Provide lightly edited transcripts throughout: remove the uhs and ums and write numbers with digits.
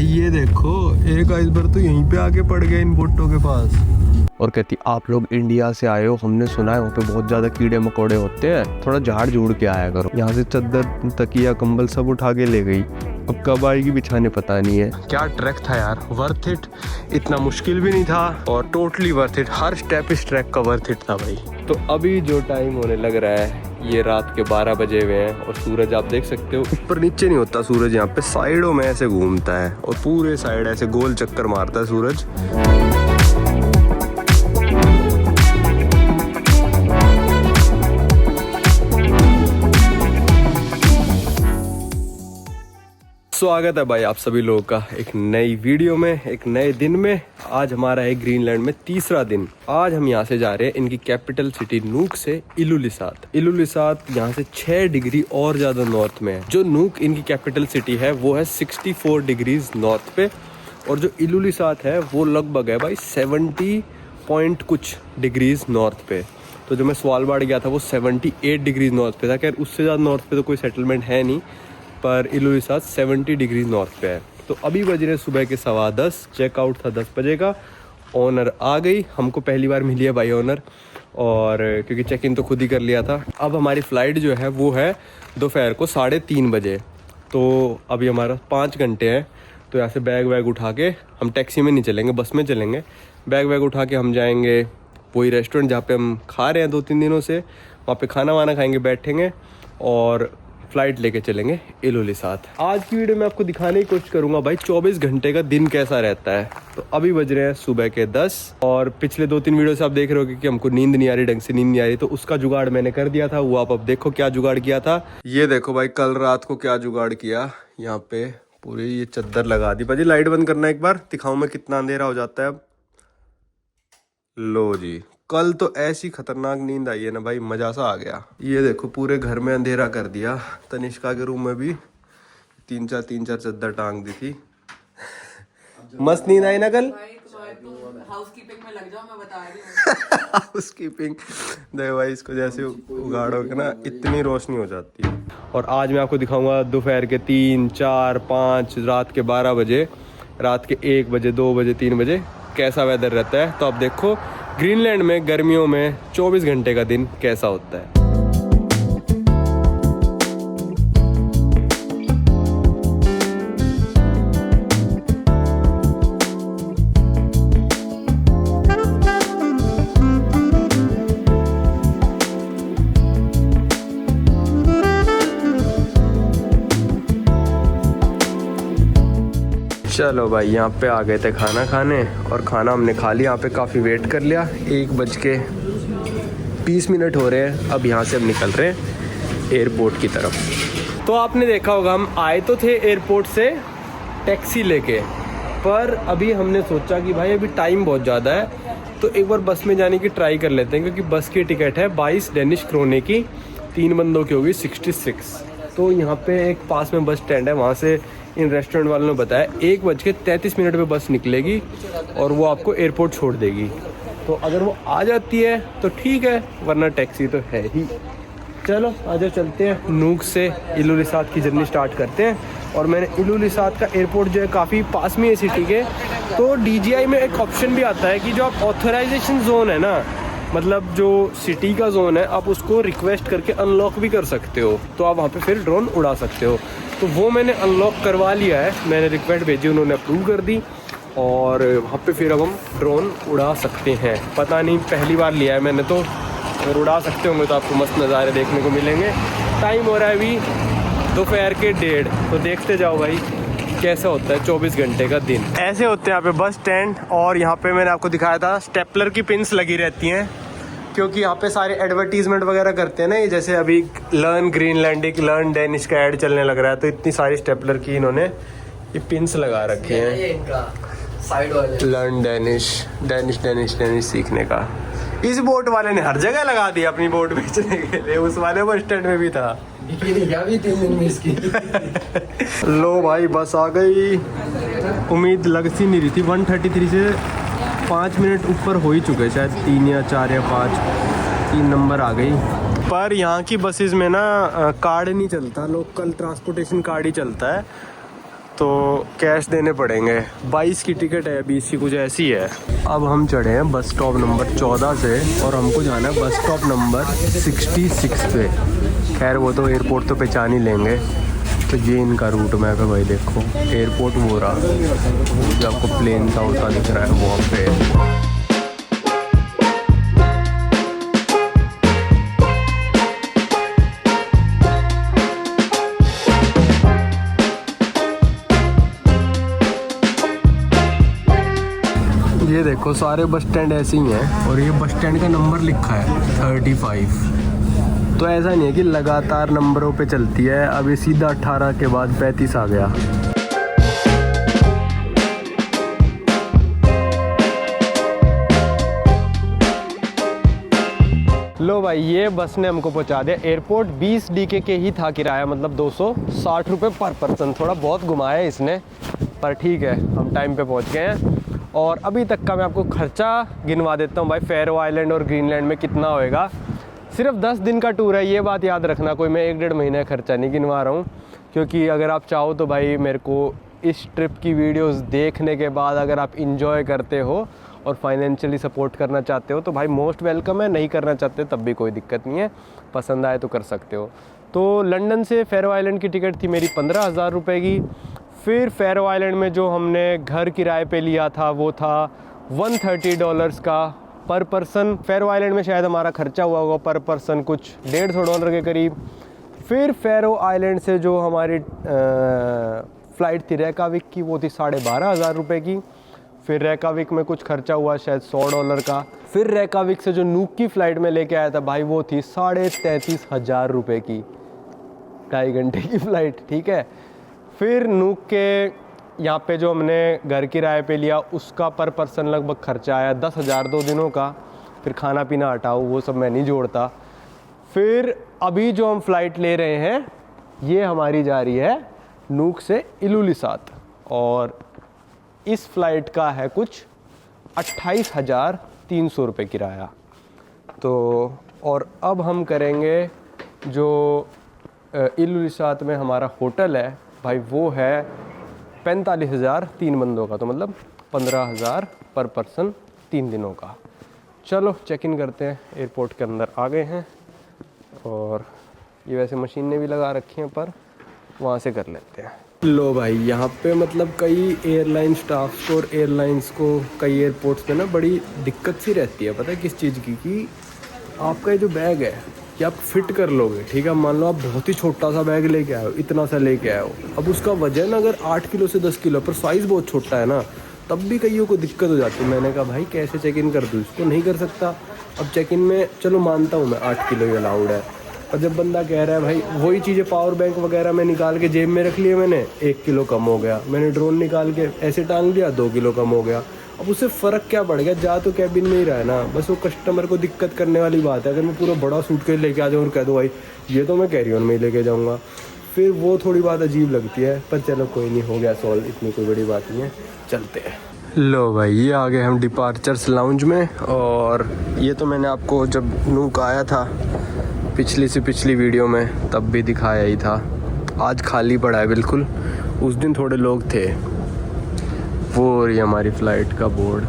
भाई ये देखो, एक आइसबर्ग तो यहीं पे आके पड़ गया इन बोटों के पास। और कहती आप लोग इंडिया से आए हो, हमने सुना है वहाँ पे बहुत ज्यादा कीड़े मकोड़े होते हैं, थोड़ा झाड़ झूड़ के आया करो। यहाँ से चद्दर तकिया कंबल सब उठा के ले गई, अब कब आएगी बिछाने पता नहीं है। क्या ट्रैक था यार, वर्थ इट, इतना मुश्किल भी नहीं था और totally worth it, her step इस ट्रैक का वर्थ इट था भाई। तो अभी जो टाइम होने लग रहा है ये रात के 12 बजे हुए हैं और सूरज आप देख सकते हो ऊपर नीचे नहीं होता सूरज, यहाँ पे साइडों में ऐसे घूमता है और पूरे साइड ऐसे गोल चक्कर मारता है सूरज। स्वागत है भाई आप सभी लोगों का एक नई वीडियो में, एक नए दिन में। आज हमारा है ग्रीनलैंड में तीसरा दिन। आज हम यहाँ से जा रहे हैं इनकी कैपिटल सिटी नूक से इलुलिसात। इलुलिसात यहाँ से 6 डिग्री और ज़्यादा नॉर्थ में है। जो नूक इनकी कैपिटल सिटी है वो है 64 डिग्रीज नॉर्थ पे और जो इलुलिसात है वो लगभग है भाई 70 पॉइंट कुछ डिग्रीज नॉर्थ पे। तो जो मैं स्वालबार्ड गया था वो 78 डिग्रीज नॉर्थ पे था। खैर उससे ज़्यादा नॉर्थ पे तो कोई सेटलमेंट है नहीं, पर इलुलिसात 70 डिग्री नॉर्थ पे है। तो अभी बज रहे सुबह के 10:15, चेकआउट था 10 बजे का। ओनर आ गई, हमको पहली बार मिली है भाई ओनर, और क्योंकि चेक इन तो खुद ही कर लिया था। अब हमारी फ़्लाइट जो है वो है दोपहर को 3:30 बजे। तो अभी हमारा 5 घंटे हैं। तो यहाँ से बैग वैग उठा के हम टैक्सी में नहीं चलेंगे, बस में चलेंगे। बैग वैग उठा के हम जाएंगे वही रेस्टोरेंट जहाँ पे हम खा रहे हैं 2-3 दिनों से, वहाँ पे खाना वाना खाएंगे, बैठेंगे और फ्लाइट लेके चलेंगे इलुलिसात। आज की वीडियो में आपको दिखाने की कोशिश करूंगा भाई 24 घंटे का दिन कैसा रहता है। तो अभी बज रहे हैं सुबह के 10 और पिछले 2-3 वीडियो से आप देख रहे हो कि हमको नींद नहीं आ रही, ढंग से नींद नहीं आ रही। तो उसका जुगाड़ मैंने कर दिया था, वो आप अब देखो क्या जुगाड़ किया था। ये देखो भाई कल रात को क्या जुगाड़ किया, यहाँ पे पूरी ये चद्दर लगा दी। भाजी लाइट बंद करना एक बार, दिखाऊं मैं कितना अंधेरा हो जाता है अब। लो जी, कल तो ऐसी खतरनाक नींद आई है ना भाई, मजा सा आ गया। ये देखो पूरे घर में अंधेरा कर दिया। तनिष्का के रूम में भी 3-4 चद्दर टांग दी थी। मस्त नींद आई ना कल। हाउसकीपिंग में लग जाओ, मैं बता रही हूँ। हाउसकीपिंग देखो भाई, इसको जैसे उगाड़ोगे ना इतनी रोशनी हो जाती है। और आज मैं आपको दिखाऊंगा दोपहर के 3, 4, 5, रात के 12 बजे, रात के 1 बजे, 2 बजे, 3 बजे कैसा वेदर रहता है। तो आप देखो ग्रीनलैंड में गर्मियों में 24 घंटे का दिन कैसा होता है। चलो भाई यहाँ पे आ गए थे खाना खाने और खाना हमने खा लिया। यहाँ पे काफ़ी वेट कर लिया। 1:20 हो रहे हैं। अब यहाँ से हम निकल रहे हैं एयरपोर्ट की तरफ। तो आपने देखा होगा हम आए तो थे एयरपोर्ट से टैक्सी लेके, पर अभी हमने सोचा कि भाई अभी टाइम बहुत ज़्यादा है तो एक बार बस में जाने की ट्राई कर लेते हैं, क्योंकि बस की टिकट है 22 डेनिश क्रोने की, 3 बंदों की होगी 66। तो यहाँ पे एक पास में बस स्टैंड है, वहाँ से इन रेस्टोरेंट वालों ने बताया 1:33 पे बस निकलेगी और वो आपको एयरपोर्ट छोड़ देगी। तो अगर वो आ जाती है तो ठीक है, वरना टैक्सी तो है ही। चलो आजा चलते हैं, नूक से इलुलिसात की जर्नी स्टार्ट करते हैं। और मैंने इलुलिसात का एयरपोर्ट जो है काफ़ी पास में है सिटी के। तो DJI में एक ऑप्शन भी आता है कि जो आप ऑथराइजेशन जोन है ना, मतलब जो सिटी का जोन है, आप उसको रिक्वेस्ट करके अनलॉक भी कर सकते हो। तो आप वहाँ पे फिर ड्रोन उड़ा सकते हो। तो वो मैंने अनलॉक करवा लिया है, मैंने रिक्वेस्ट भेजी, उन्होंने अप्रूव कर दी और वहाँ पे फिर अब हम ड्रोन उड़ा सकते हैं। पता नहीं पहली बार लिया है मैंने, तो अगर उड़ा सकते होंगे तो आपको मस्त नज़ारे देखने को मिलेंगे। टाइम हो रहा है अभी दोपहर के 1:30, तो देखते जाओ भाई कैसा होता है 24 घंटे का दिन। ऐसे होते हैं यहाँ पे बस स्टैंड। और यहाँ पे मैंने आपको दिखाया था स्टेपलर की पिन्स लगी रहती हैं, क्योंकि यहाँ पे सारे एडवर्टीजमेंट वगैरह करते हैं ना। ये जैसे अभी लर्न ग्रीनलैंडिक, लर्न डेनिश का ऐड चलने लग रहा है, तो इतनी सारी स्टेपलर की इन्होंने ये पिन्स लगा रखे हैं। लर्न डेनिश सीखने का। इस बोट वाले ने हर जगह लगा दिया अपनी बोट बेचने के लिए, उस वाले बस स्टैंड में भी था। भी 3 दिन में इसकी। लो भाई बस आ गई। उम्मीद लग सी नहीं रही थी। 1:33 से 5 मिनट ऊपर हो ही चुके, शायद 3 या 4 या 5, 3 नंबर आ गई। पर यहाँ की बसेस में ना कार्ड नहीं चलता, लोकल ट्रांसपोर्टेशन कार्ड ही चलता है। तो कैश देने पड़ेंगे। 22 की टिकट है, 20 की कुछ ऐसी है। अब हम चढ़े हैं बस स्टॉप नंबर 14 से और हमको जाना है बस स्टॉप नंबर 66 पे। खैर वो तो एयरपोर्ट तो पहचान ही लेंगे। तो ये इनका रूट मैप है भाई, देखो एयरपोर्ट वो रहा, जो आपको प्लेन सा होता दिख रहा है वहाँ पे। ये देखो सारे बस स्टैंड ऐसे ही हैं और ये बस स्टैंड का नंबर लिखा है 35। तो ऐसा नहीं है कि लगातार नंबरों पे चलती है। अब ये सीधा 18 के बाद 35 आ गया। लो भाई, ये बस ने हमको पहुंचा दिया एयरपोर्ट। 20 DK के ही था किराया, मतलब 260 रुपये पर पर्सन। थोड़ा बहुत घुमाया है इसने, पर ठीक है, हम टाइम पे पहुंच गए हैं। और अभी तक का मैं आपको खर्चा गिनवा देता हूँ भाई, फेरो आइलैंड और ग्रीनलैंड में कितना होएगा। सिर्फ 10 दिन का टूर है, ये बात याद रखना। कोई मैं 1-1.5 महीने खर्चा नहीं गिनवा रहा हूँ, क्योंकि अगर आप चाहो तो भाई मेरे को इस ट्रिप की वीडियोस देखने के बाद अगर आप इंजॉय करते हो और फाइनेंशियली सपोर्ट करना चाहते हो तो भाई मोस्ट वेलकम है। नहीं करना चाहते तब भी कोई दिक्कत नहीं है, पसंद आए तो कर सकते हो। तो लंदन से फेरो आइलैंड की टिकट थी मेरी 15,000 रुपये की। फिर फेरो आइलैंड में जो हमने घर किराए पे लिया था वो था $130 का पर पर्सन। फेरो आइलैंड में शायद हमारा खर्चा हुआ होगा पर पर्सन कुछ $150 के करीब। फिर फेरो आइलैंड से जो हमारी फ़्लाइट थी रेकाविक की, वो थी 12,500 रुपये की। फिर रेकाविक में कुछ खर्चा हुआ शायद $100 का। फिर रेकाविक से जो नूक की फ़्लाइट में लेके आया था भाई, वो थी 33,500 रुपये की, 2.5 घंटे की फ़्लाइट, ठीक है। फिर नूक के यहाँ पे जो हमने घर किराए पे लिया उसका पर पर्सन लगभग खर्चा आया 10,000 2 दिनों का। फिर खाना पीना हटाओ, वो सब मैं नहीं जोड़ता। फिर अभी जो हम फ़्लाइट ले रहे हैं ये हमारी जा रही है नूक से इलुलिसात, और इस फ़्लाइट का है कुछ 28,300 रुपये किराया। तो और अब हम करेंगे जो इलुलिसात में हमारा होटल है भाई, वो है 45,000 3 बंदों का, तो मतलब 15,000 पर पर्सन 3 दिनों का। चलो चेक इन करते हैं। एयरपोर्ट के अंदर आ गए हैं और ये वैसे मशीनें भी लगा रखी हैं, पर वहाँ से कर लेते हैं। लो भाई, यहाँ पे मतलब कई एयरलाइन स्टाफ्स को और एयरलाइंस को कई एयरपोर्ट्स पे ना बड़ी दिक्कत सी रहती है, पता है किस चीज़ की, कि आपका ये जो बैग है कि आप फिट कर लोगे, ठीक है। मान लो आप बहुत ही छोटा सा बैग लेके आए हो, इतना सा लेके आए हो, अब उसका वजन अगर 8 किलो से 10 किलो, पर साइज़ बहुत छोटा है ना, तब भी कईयों को दिक्कत हो जाती है। मैंने कहा भाई कैसे चेक इन कर दूँ इसको, नहीं कर सकता। अब चेक इन में चलो मानता हूँ मैं 8 किलो ही अलाउड है, और जब बंदा कह रहा है भाई वही चीज़ें पावर बैंक वगैरह में निकाल के जेब में रख लिए मैंने, 1 किलो कम हो गया। मैंने ड्रोन निकाल के ऐसे टांग दिया, 2 किलो कम हो गया। अब उससे फ़र्क क्या पड़ गया, जा तो कैबिन में ही रहा है ना। बस वो कस्टमर को दिक्कत करने वाली बात है। अगर मैं पूरा बड़ा सूटकेस लेके आ जाऊँ और कह दूँ भाई ये तो मैं कैरी ऑन में ही लेके जाऊँगा, फिर वो थोड़ी बात अजीब लगती है। पर चलो कोई नहीं, हो गया सॉल्व, इतनी कोई बड़ी बात नहीं है, चलते हैं। लो भाई, ये आ गए हम डिपार्चर्स लाउंज में। और ये तो मैंने आपको जब नूक आया था पिछली वीडियो में तब भी दिखाया ही था। आज खाली पड़ा है बिल्कुल, उस दिन थोड़े लोग थे। वो रही हमारी फ़्लाइट का बोर्ड,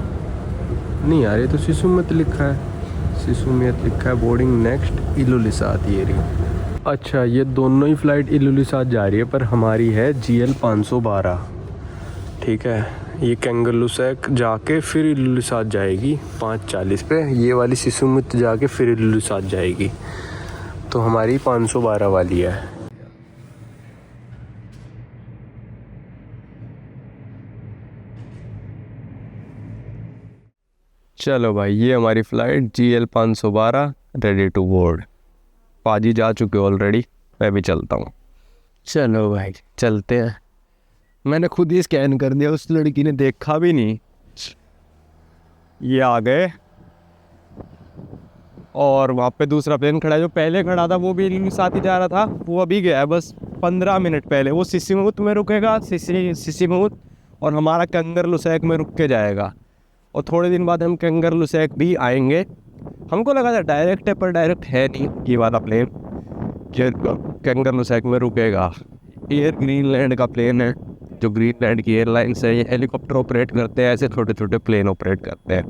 नहीं यार ये तो सिसुमत लिखा है, सिसुमियत लिखा है, बोर्डिंग नेक्स्ट इलुलिसात ये रही। अच्छा, ये दोनों ही फ़्लाइट इलुलिसात जा रही है, पर हमारी है GL 512, ठीक है। ये कैंगरलुसैक जाके फिर इलुलिसात जाएगी 5:40 पे, ये वाली सिसुमत जाके फिर इलुलिसात जाएगी, तो हमारी 512 वाली है। चलो भाई, ये हमारी flight GL 512 ready to board. पाजी जा चुके ऑलरेडी, मैं भी चलता हूँ। चलो भाई चलते हैं। मैंने खुद ही स्कैन कर दिया, उस लड़की ने देखा भी नहीं। ये आ गए और वहाँ पे दूसरा प्लेन खड़ा है, जो पहले खड़ा था वो भी इनके साथ ही जा रहा था, वो अभी गया है बस 15 मिनट पहले। वो सिसिमूत में रुकेगा, सिसिमूत, और हमारा कैंगरलुसैक में रुक के जाएगा। और थोड़े दिन बाद हम कैंगरलुसैक भी आएंगे। हमको लगा था डायरेक्ट है, पर डायरेक्ट है नहीं ये वाला प्लेन, कैंगरलुसैक में रुकेगा। एयर ग्रीनलैंड का प्लेन है, जो ग्रीनलैंड की एयरलाइंस है ये हेलीकॉप्टर ऑपरेट करते हैं, ऐसे छोटे छोटे प्लेन ऑपरेट करते हैं।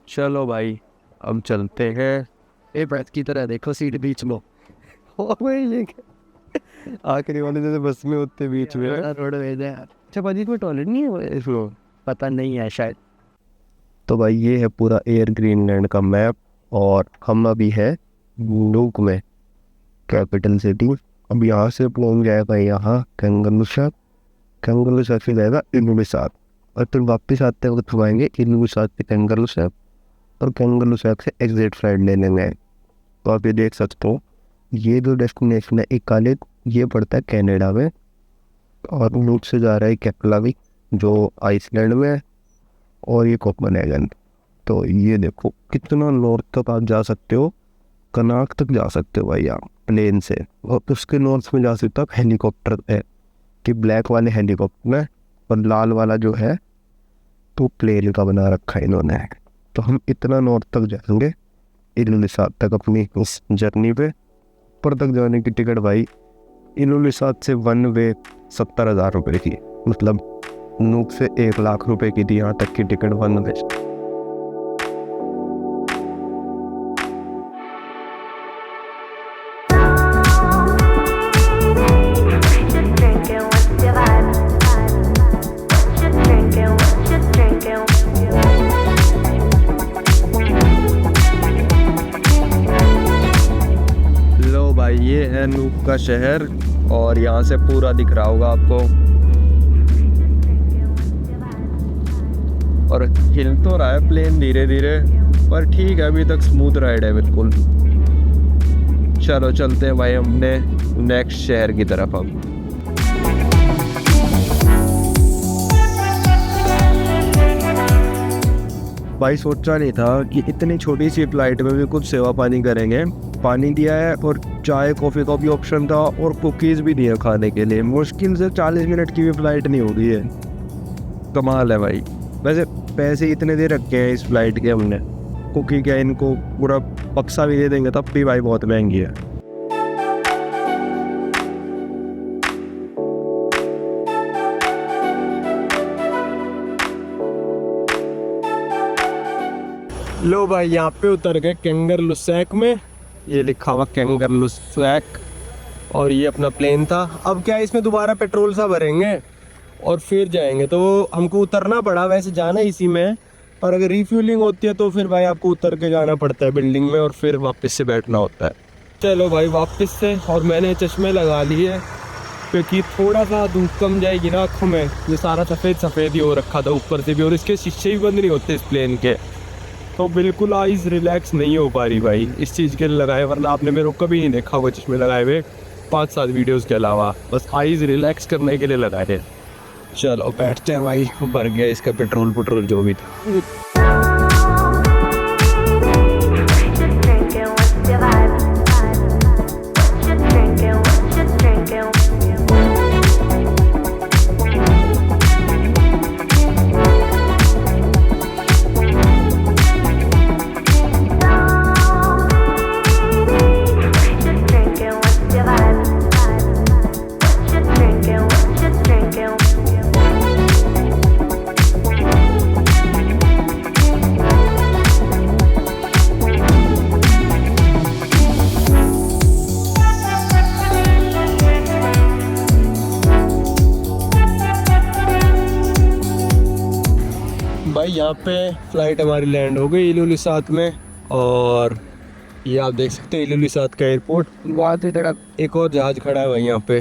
चलो भाई अब चलते हैं। ए बैठ की तरह देखो सीट बीच में आखिरी वाले जैसे बस में होते बीच में रोड है। अच्छा भाजी में टॉयलेट नहीं है इसमें, पता नहीं है शायद। तो भाई ये है पूरा एयर ग्रीनलैंड का मैप और हम अभी है नूक में, कैपिटल सिटी। अब यहाँ से प्लेन जाएगा यहाँ कैंगलुसात, कैंगलुसात से जाएगा इलुलिसात और फिर वापस आते वक्त घुमाएंगे इलुलिसात से कैंगलुसात और कैंगलुसात से एग्जिट फ्लाइट ले लेंगे। तो आप ये देख सकते हो ये जो डेस्टिनेशन है इकालिक, ये पड़ता है कनाडा में और नूक से जा रहा है केपलाविक जो आइसलैंड में है और ये कोपेनहेगन। तो ये देखो कितना नॉर्थ तक आप जा सकते हो, कनाक तक जा सकते हो भाई आप प्लेन से। और उसके नॉर्थ में जा सकते हो आप हेलीकॉप्टर है कि ब्लैक वाले हेलीकॉप्टर है और लाल वाला जो है तो प्लेन का बना रखा है इन्होंने। तो हम इतना नॉर्थ तक जाएंगे इलुलिसात तक अपनी उस जर्नी पे। ऊपर तक जाने की टिकट भाई इलुलिसात से वन वे 70,000 रुपये की, मतलब नूक से 1 लाख रुपए की थी यहाँ तक की टिकट वन वे। लो भाई ये है नूक का शहर और यहाँ से पूरा दिख रहा होगा आपको। और हिल तो रहा है प्लेन धीरे धीरे, पर ठीक है अभी तक स्मूथ राइड है बिल्कुल। चलो चलते हैं भाई हमने नेक्स्ट शहर की तरफ। अब भाई सोचा नहीं था कि इतनी छोटी सी फ्लाइट में भी कुछ सेवा पानी करेंगे। पानी दिया है और चाय कॉफ़ी का भी ऑप्शन था और कुकीज़ भी दिया खाने के लिए। मुश्किल से 40 मिनट की भी फ़्लाइट नहीं हो रही है, कमाल है भाई। वैसे पैसे इतने दे रखे हैं इस फ्लाइट के हमने, कुकी क्या इनको पूरा बक्सा भी दे देंगे तब भी भाई बहुत महंगी है। लो भाई यहाँ पे उतर गए कैंगरलुसैक में, ये लिखा हुआ कैंगरलुसैक और ये अपना प्लेन था। अब क्या इसमें दोबारा पेट्रोल सा भरेंगे और फिर जाएंगे। तो हमको उतरना पड़ा, वैसे जाना इसी में, पर अगर रिफ्यूलिंग होती है तो फिर भाई आपको उतर के जाना पड़ता है बिल्डिंग में और फिर वापस से बैठना होता है। चलो भाई वापस से, और मैंने चश्मे लगा लिए क्योंकि थोड़ा सा धूप कम जाएगी ना आँखों में। ये सारा सफ़ेद सफ़ेद ही हो रखा था ऊपर से भी, और इसके शीशे भी बंद नहीं होते इस प्लेन के, तो बिल्कुल आइज़ रिलैक्स नहीं हो पा रही भाई। इस चीज़ के लिए लगाए, वरना आपने मेरे को कभी नहीं देखा हुआ चश्मे लगाए हुए 5-7 वीडियोज़ के अलावा, बस आइज़ रिलैक्स करने के लिए लगाए थे। चलो बैठते हैं भाई, भर गया इसका पेट्रोल जो भी था। भाई यहाँ पे फ़्लाइट हमारी लैंड हो गई इलुलिसात में, और ये आप देख सकते हैं इलुलिसात का एयरपोर्ट। बहुत ही तरह एक और जहाज़ खड़ा है भाई यहाँ पे,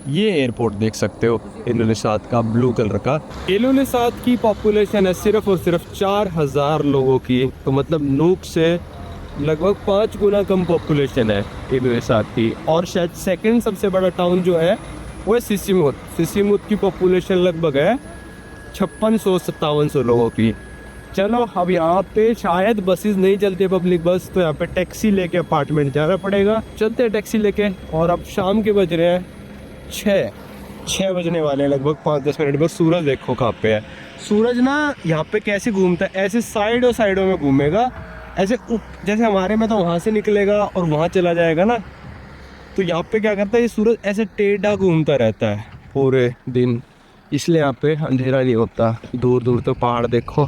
ये एयरपोर्ट देख सकते हो इलुलिसात का, ब्लू कलर का। इलुलिसात की पॉपुलेशन है सिर्फ और सिर्फ 4000 लोगों की, तो मतलब नूक से लगभग 5 गुना कम पॉपुलेशन है इलुलिसात की। और शायद सेकंड सबसे बड़ा टाउन जो है वो है सिसिमुत। सिसिमुत की पॉपुलेशन लगभग है 5600-5700 लोगों की। चलो अब यहाँ पे शायद बसेस नहीं चलती पब्लिक बस, तो यहाँ पे टैक्सी लेके अपार्टमेंट जाना पड़ेगा। चलते हैं टैक्सी लेके। और अब शाम के बज रहे हैं 6 बजने वाले हैं लगभग 5-10 मिनट में। सूरज देखो कहाँ पे है। सूरज ना यहाँ पे कैसे घूमता है, ऐसे साइडों में घूमेगा, ऐसे जैसे हमारे में तो वहाँ से निकलेगा और वहाँ चला जाएगा ना, तो यहाँ पे क्या करता है ये सूरज ऐसे टेढ़ा घूमता रहता है पूरे दिन, इसलिए यहाँ पे अंधेरा नहीं होता। दूर दूर तो पहाड़ देखो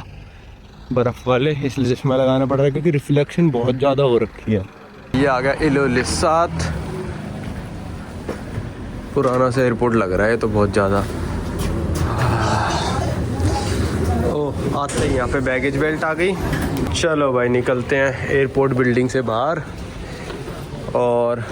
बर्फ़ वाले, इसलिए चश्मा लगाना पड़ रहा है क्योंकि रिफ्लेक्शन बहुत ज़्यादा हो रखी है। ये आ गया इल्लिसात, पुराना सा एयरपोर्ट लग रहा है तो बहुत ज़्यादा। ओह, आते ही यहाँ पे बैगेज बेल्ट आ गई। चलो भाई निकलते हैं एयरपोर्ट बिल्डिंग से बाहर। और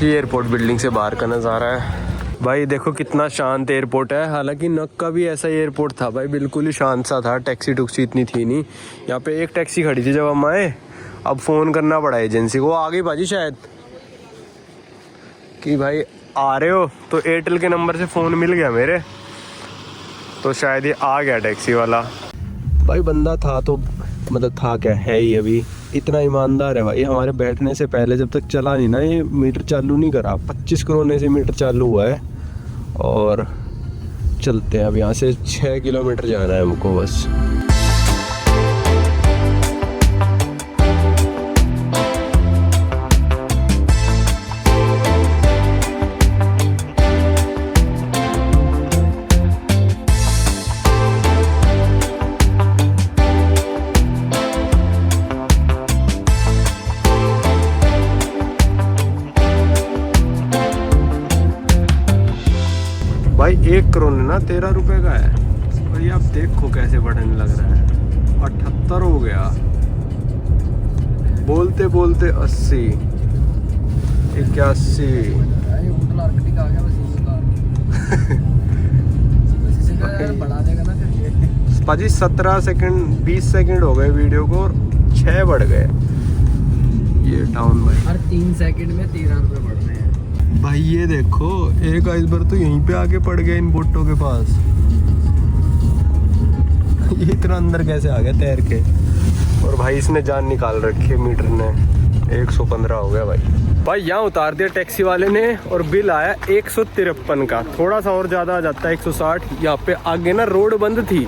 ये एयरपोर्ट बिल्डिंग से बाहर का नज़ारा है भाई। देखो कितना शांत एयरपोर्ट है। हालांकि नक का भी ऐसा ही एयरपोर्ट था भाई, बिल्कुल ही शांत सा था, टैक्सी टुक्सी इतनी थी नहीं। यहाँ पे एक टैक्सी खड़ी थी जब हम आए, अब फ़ोन करना पड़ा एजेंसी को। आ गई भाजी शायद कि भाई आ रहे हो, तो एयरटेल के नंबर से फ़ोन मिल गया मेरे, तो शायद ये आ गया टैक्सी वाला। भाई बंदा था तो मतलब था क्या, है ही अभी इतना ईमानदार है भाई। हमारे बैठने से पहले जब तक चला नहीं ना, ये मीटर चालू नहीं करा। 25 करोड़ से मीटर चालू हुआ है। और चलते हैं अब, यहाँ से 6 किलोमीटर जाना है हमको बस। भाई 1 करोड़ ना 13 रुपए का है। और ये आप देखो कैसे बढ़ने लग रहा है। 78 हो गया, बोलते बोलते 80, 81। पाजी 17 सेकंड 20 सेकंड हो गए वीडियो को और 6 बढ़ गए। ये टाउन भाई हर 3 सेकंड में 13 रुपए बढ़ रहे हैं भाई। ये देखो एक आइसबर्ग तो यहीं पे आके पड़ गया इन बोटों के पास। ये इतना अंदर कैसे आ गया तैर के। और भाई इसने जान निकाल रखी है, मीटर ने 115 हो गया भाई। यहाँ उतार दिया टैक्सी वाले ने और बिल आया 153 का। थोड़ा सा और ज़्यादा आ जाता है 160। यहाँ पे आगे ना रोड बंद थी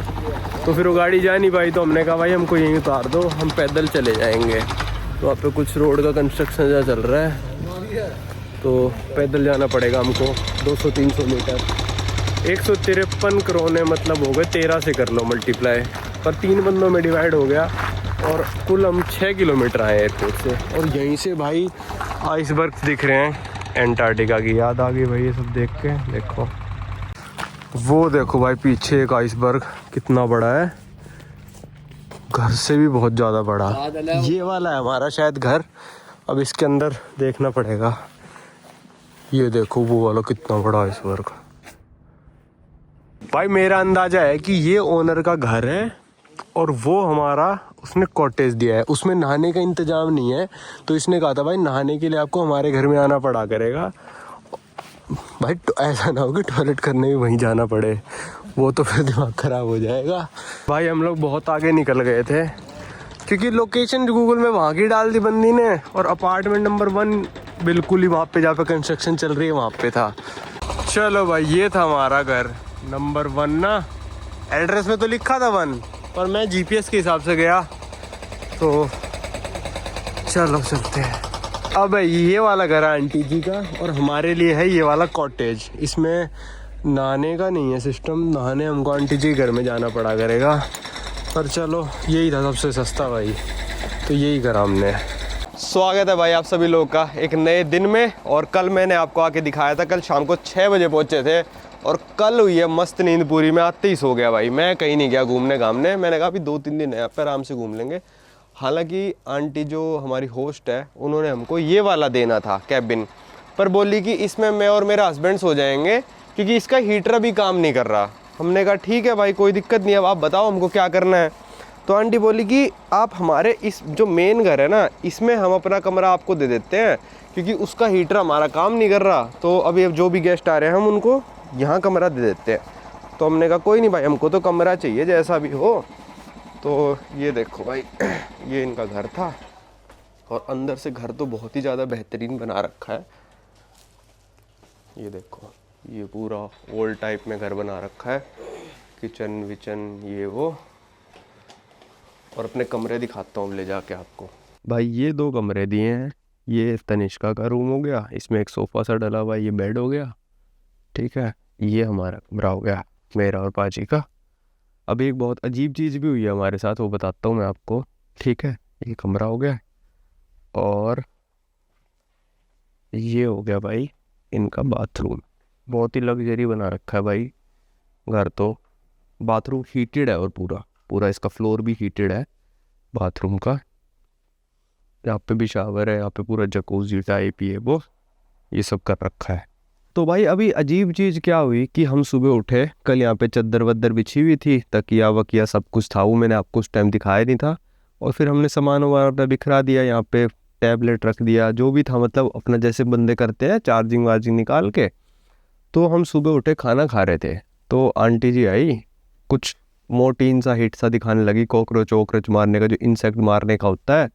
तो फिर वो गाड़ी जा नहीं पाई, तो हमने कहा भाई हमको यहीं उतार दो, हम पैदल चले जाएंगे। तो वहाँ पे कुछ रोड का कंस्ट्रक्शन जा चल रहा है तो पैदल जाना पड़ेगा हमको 200-300 मीटर। 153 करोड़ मतलब हो गए 13 से कर लो मल्टीप्लाई, पर 3 बंदों में डिवाइड हो गया। और कुल हम 6 किलोमीटर आए एयरपोर्ट से। और यहीं से भाई आइसबर्ग दिख रहे हैं। एंटार्क्टिका की याद आ गई भाई ये सब देख के। देखो वो देखो भाई पीछे एक आइसबर्ग कितना बड़ा है, घर से भी बहुत ज़्यादा बड़ा। ये वाला है हमारा शायद घर, अब इसके अंदर देखना पड़ेगा। ये देखो वो वाला कितना बड़ा आइसबर्ग। भाई मेरा अंदाजा है कि ये ओनर का घर है और वो हमारा उसने कॉटेज दिया है। उसमें नहाने का इंतजाम नहीं है, तो इसने कहा था भाई नहाने के लिए आपको हमारे घर में आना पड़ा करेगा। भाई ऐसा ना हो कि टॉयलेट करने भी वहीं जाना पड़े, वो तो फिर दिमाग ख़राब हो जाएगा। भाई हम लोग बहुत आगे निकल गए थे क्योंकि लोकेशन गूगल में वहाँ की डाल दी बंदी ने, और अपार्टमेंट नंबर 1 बिल्कुल ही वहाँ पे जहाँ पे कंस्ट्रक्शन चल रही है वहाँ पे था। चलो भाई ये था हमारा घर नंबर 1 ना। एड्रेस में तो लिखा था 1, पर मैं जीपीएस के हिसाब से गया तो चलो चलते हैं। अब ये वाला घर है आंटी जी का, और हमारे लिए है ये वाला कॉटेज। इसमें नहाने का नहीं है सिस्टम, नहाने हमको आंटी जी के घर में जाना पड़ा करेगा। पर चलो यही था सबसे सस्ता भाई, तो यही करा हमने। स्वागत है भाई आप सभी लोगों का एक नए दिन में। और कल मैंने आपको आके दिखाया था, कल शाम को 6 बजे पहुंचे थे और कल हुई है मस्त नींद पूरी। मैं आते ही सो गया भाई, मैं कहीं नहीं गया घूमने घामने। मैंने कहा अभी 2-3 दिन है यहाँ पर, आराम से घूम लेंगे। हालांकि आंटी जो हमारी होस्ट है उन्होंने हमको ये वाला देना था कैबिन, पर बोली कि इसमें मैं और मेरा हस्बैंड सो जाएंगे क्योंकि इसका हीटर अभी काम नहीं कर रहा। हमने कहा ठीक है भाई कोई दिक्कत नहीं, अब आप बताओ हमको क्या करना है। तो आंटी बोली कि आप हमारे इस जो मेन घर है ना, इसमें हम अपना कमरा आपको दे देते हैं क्योंकि उसका हीटर हमारा काम नहीं कर रहा। तो अभी अब जो भी गेस्ट आ रहे हैं हम उनको यहाँ कमरा दे देते हैं। तो हमने कहा कोई नहीं भाई, हमको तो कमरा चाहिए जैसा भी हो। तो ये देखो भाई ये इनका घर था, और अंदर से घर तो बहुत ही ज़्यादा बेहतरीन बना रखा है। ये देखो ये पूरा ओल्ड टाइप में घर बना रखा है, किचन विचन ये वो। और अपने कमरे दिखाता हूँ ले जाके आपको। भाई ये 2 कमरे दिए हैं। ये तनिष्का का रूम हो गया, इसमें एक सोफ़ा सा डला हुआ है, ये बेड हो गया। ठीक है, ये हमारा कमरा हो गया, मेरा और पाजी का। अभी एक बहुत अजीब चीज़ भी हुई है हमारे साथ, वो बताता हूँ मैं आपको। ठीक है, ये कमरा हो गया और ये हो गया भाई इनका बाथरूम। बहुत ही लग्जरी बना रखा है भाई घर तो। बाथरूम हीटेड है और पूरा पूरा इसका फ्लोर भी हीटेड है बाथरूम का। यहाँ पे भी शावर है, यहाँ पे पूरा जकूजी टाइप ही है वो, ये सब कर रखा है। तो भाई अभी अजीब चीज़ क्या हुई कि हम सुबह उठे, कल यहाँ पे चद्दर वद्दर बिछी हुई थी, तकिया वकिया सब कुछ था, वो मैंने आपको उस टाइम दिखाया नहीं था। और फिर हमने सामान वगैरह अपना बिखरा दिया, यहाँ पे टैबलेट रख दिया, जो भी था, मतलब अपना जैसे बंदे करते हैं चार्जिंग वार्जिंग निकाल के। तो हम सुबह उठे खाना खा रहे थे, तो आंटी जी आई, कुछ मोटीन सा हिट सा दिखाने लगी, कॉकरोच वॉकरोच मारने का, जो इंसेक्ट मारने का होता है।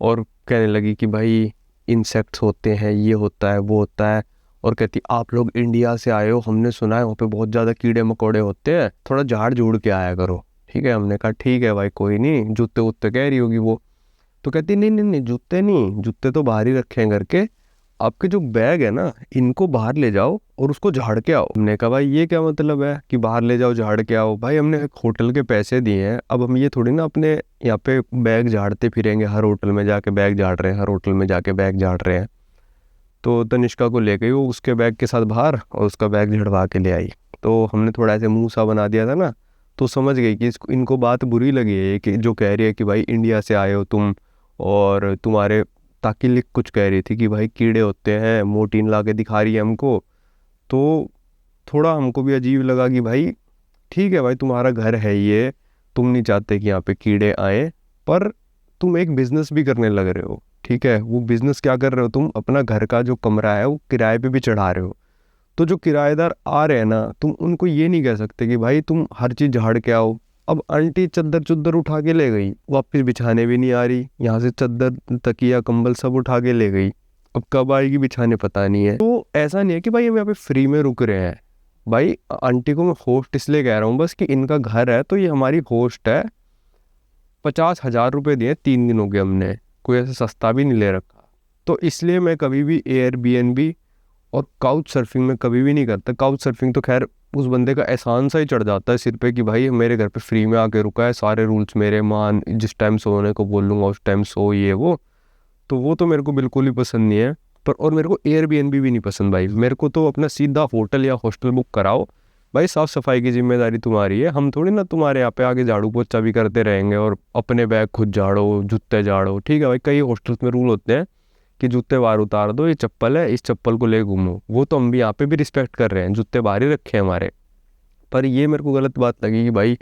और कहने लगी कि भाई इंसेक्ट्स होते हैं, ये होता है वो होता है। और कहती आप लोग इंडिया से आए हो, हमने सुना है वहाँ पे बहुत ज़्यादा कीड़े मकोड़े होते हैं, थोड़ा झाड़ झूड़ के आया करो। ठीक है, हमने कहा ठीक है भाई कोई नहीं, जूते वूते कह रही होगी वो। तो कहती नहीं नहीं नहीं, जूते नहीं, जूते तो बाहर ही रखे हैं घर के, आपके जो बैग है ना इनको बाहर ले जाओ और उसको झाड़ के आओ। हमने कहा भाई ये क्या मतलब है कि बाहर ले जाओ झाड़ के आओ? भाई हमने एक होटल के पैसे दिए हैं, अब हम ये थोड़ी ना अपने यहाँ पे बैग झाड़ते फिरेंगे, हर होटल में जाके बैग झाड़ रहे हैं, हर होटल में जाके बैग झाड़ रहे हैं। तो तनिष्का को ले गई वो उसके बैग के साथ बाहर और उसका बैग झड़वा के ले आई। तो हमने थोड़ा ऐसे मुँह सा बना दिया था ना, तो समझ गई कि इसको इनको बात बुरी लगी है कि जो कह रही है कि भाई इंडिया से आए हो तुम, और तुम्हारे ताकि लिख कुछ कह रही थी कि भाई कीड़े होते हैं, मोटीन ला के दिखा रही है हमको। तो थोड़ा हमको भी अजीब लगा कि भाई ठीक है भाई तुम्हारा घर है ये, तुम नहीं चाहते कि यहाँ पे कीड़े आए, पर तुम एक बिज़नेस भी करने लग रहे हो। ठीक है, वो बिज़नेस क्या कर रहे हो तुम, अपना घर का जो कमरा है वो किराए पे भी चढ़ा रहे हो। तो जो किराएदार आ रहे हैं ना, तुम उनको ये नहीं कह सकते कि भाई तुम हर चीज़ झाड़ के आओ। अब आंटी चद्दर चुद्दर उठा के ले गई, वापस बिछाने भी नहीं आ रही, यहाँ से चद्दर तकिया कंबल सब उठा के ले गई, अब कब आएगी बिछाने पता नहीं है। तो ऐसा नहीं है कि भाई हम यहाँ पे फ्री में रुक रहे हैं। भाई आंटी को मैं होस्ट इसलिए कह रहा हूँ बस कि इनका घर है तो ये हमारी होस्ट है। 50,000 रुपये दिए 3 दिन हो गए हमने, कोई ऐसा सस्ता भी नहीं ले रखा। तो इसलिए मैं कभी भी एयरबीएनबी और काउच सर्फिंग में कभी भी नहीं करता। काउच सर्फिंग तो खैर उस बंदे का एहसान सा ही चढ़ जाता है सिर पे कि भाई मेरे घर पे फ्री में आके रुका है, सारे रूल्स मेरे मान, जिस टाइम सोने को बोलूँगा उस टाइम सो, ये वो। तो वो तो मेरे को बिल्कुल ही पसंद नहीं है। पर और मेरे को एयरबीएनबी भी नहीं पसंद भाई, मेरे को तो अपना सीधा होटल या हॉस्टल बुक कराओ। भाई साफ़ सफाई की जिम्मेदारी तुम्हारी है, हम थोड़ी ना तुम्हारे यहाँ पे आगे झाड़ू पोछा भी करते रहेंगे और अपने बैग खुद झाड़ो, जूते झाड़ो। ठीक है भाई, कई हॉस्टल्स में रूल होते हैं कि जूते बाहर उतार दो, ये चप्पल है, इस चप्पल को ले घूमो। वो तो हम भी यहाँ पे भी रिस्पेक्ट कर रहे हैं, जूते बाहर ही रखे हैं हमारे। पर ये मेरे को गलत बात लगी कि भाई